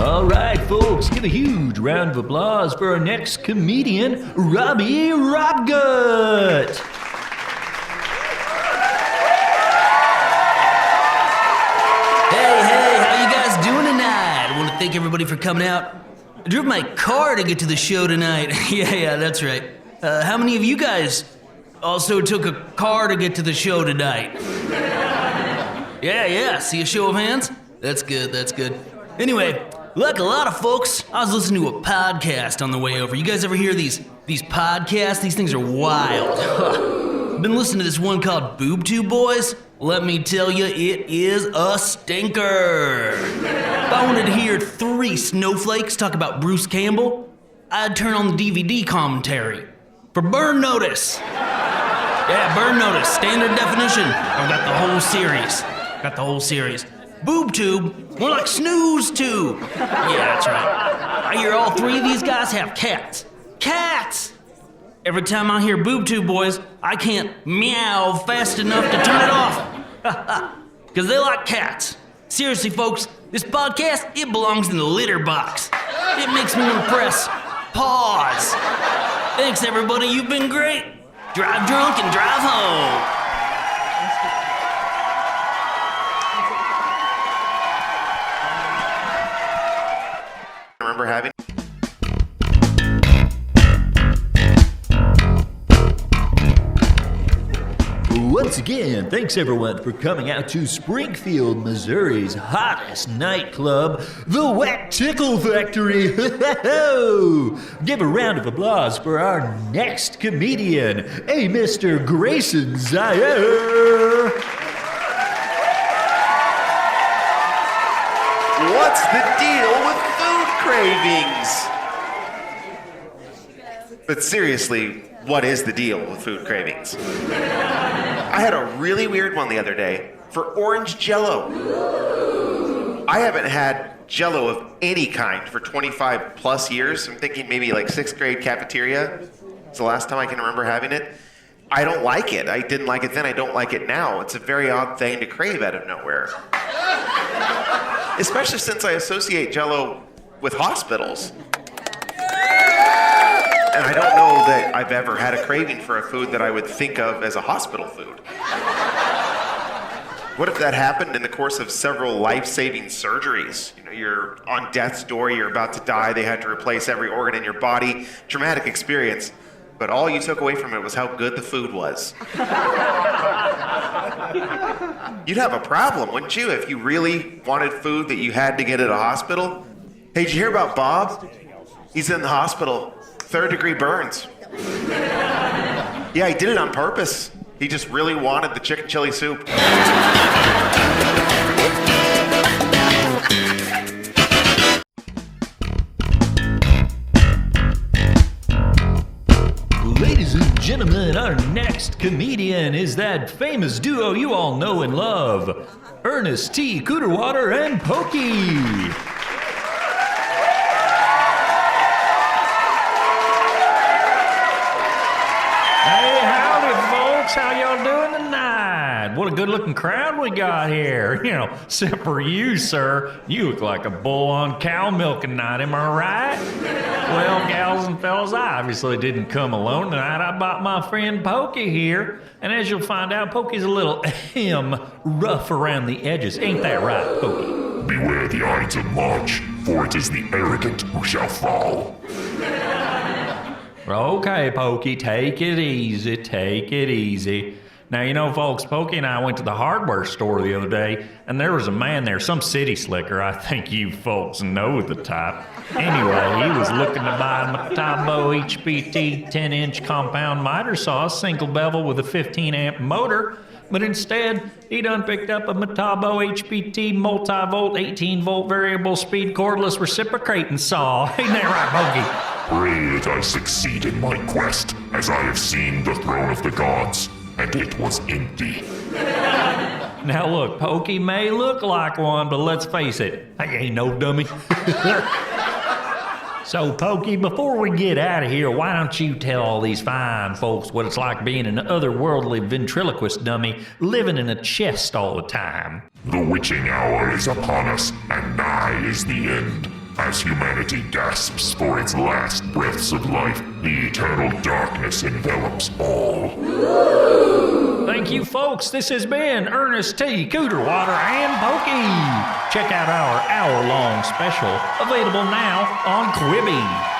All right, folks, give a huge round of applause for our next comedian, Robbie Rodgers. Hey, how you guys doing tonight? I want to thank everybody for coming out. I drove my car to get to the show tonight. yeah, that's right. How many of you guys also took a car to get to the show tonight? Yeah, see a show of hands? That's good. Anyway, like a lot of folks, I was listening to a podcast on the way over. You guys ever hear these podcasts? These things are wild. I've been listening to this one called Boob Tube Boys. Let me tell you, it is a stinker. If I wanted to hear three snowflakes talk about Bruce Campbell, I'd turn on the DVD commentary for Burn Notice. Yeah, Burn Notice, standard definition. I've got the whole series. Boob Tube, more like Snooze Tube. Yeah, that's right. I hear all three of these guys have cats. Cats! Every time I hear Boob Tube Boys, I can't meow fast enough to turn it off. Because they like cats. Seriously, folks, this podcast, it belongs in the litter box. It makes me want to press pause. Thanks, everybody. You've been great. Drive drunk and drive home. Remember having... Once again, thanks everyone for coming out to Springfield, Missouri's hottest nightclub, the Wet Tickle Factory. Give a round of applause for our next comedian, a Mr. Grayson Zaire. What's the deal with food cravings? But seriously, what is the deal with food cravings? I had a really weird one the other day for orange Jell-O. I haven't had Jell-O of any kind for 25 plus years. I'm thinking maybe like 6th grade cafeteria. It's the last time I can remember having it. I don't like it. I didn't like it then. I don't like it now. It's a very odd thing to crave out of nowhere. Especially since I associate Jell-O with hospitals. And I don't know that I've ever had a craving for a food that I would think of as a hospital food. What if that happened in the course of several life-saving surgeries? You know, you're on death's door, you're about to die, they had to replace every organ in your body. Traumatic experience. But all you took away from it was how good the food was. You'd have a problem, wouldn't you, if you really wanted food that you had to get at a hospital? Hey, did you hear about Bob? He's in the hospital. 3rd-degree burns. Yeah, he did it on purpose. He just really wanted the chicken chili soup. Ladies and gentlemen, our next comedian is that famous duo you all know and love, Earnest T Cooter and Pokey. How y'all doing tonight? What a good-looking crowd we got here. You know, except for you, sir. You look like a bull on cow milking night, am I right? Well, gals and fellas, I obviously didn't come alone tonight. I brought my friend Pokey here. And as you'll find out, Pokey's a little rough around the edges. Ain't that right, Pokey? Beware the Ides of March, for it is the arrogant who shall fall. Okay, Pokey, take it easy. Now, you know, folks, Pokey and I went to the hardware store the other day, and there was a man there, some city slicker. I think you folks know the type. Anyway, he was looking to buy a Metabo HPT 10-inch compound miter saw, single bevel with a 15-amp motor, but instead, he done picked up a Metabo HPT multi-volt, 18-volt variable speed cordless reciprocating saw. Ain't that right, Pokey? Pray that I succeed in my quest, as I have seen the throne of the gods, and it was empty. Now look, Pokey may look like one, but let's face it, I ain't no dummy. So, Pokey, before we get out of here, why don't you tell all these fine folks what it's like being an otherworldly ventriloquist dummy living in a chest all the time? The witching hour is upon us, and nigh is the end. As humanity gasps for its last breaths of life, the eternal darkness envelops all. Thank you, folks. This has been Earnest T Cooter, Water, and Pokey. Check out our hour-long special, available now on Quibi.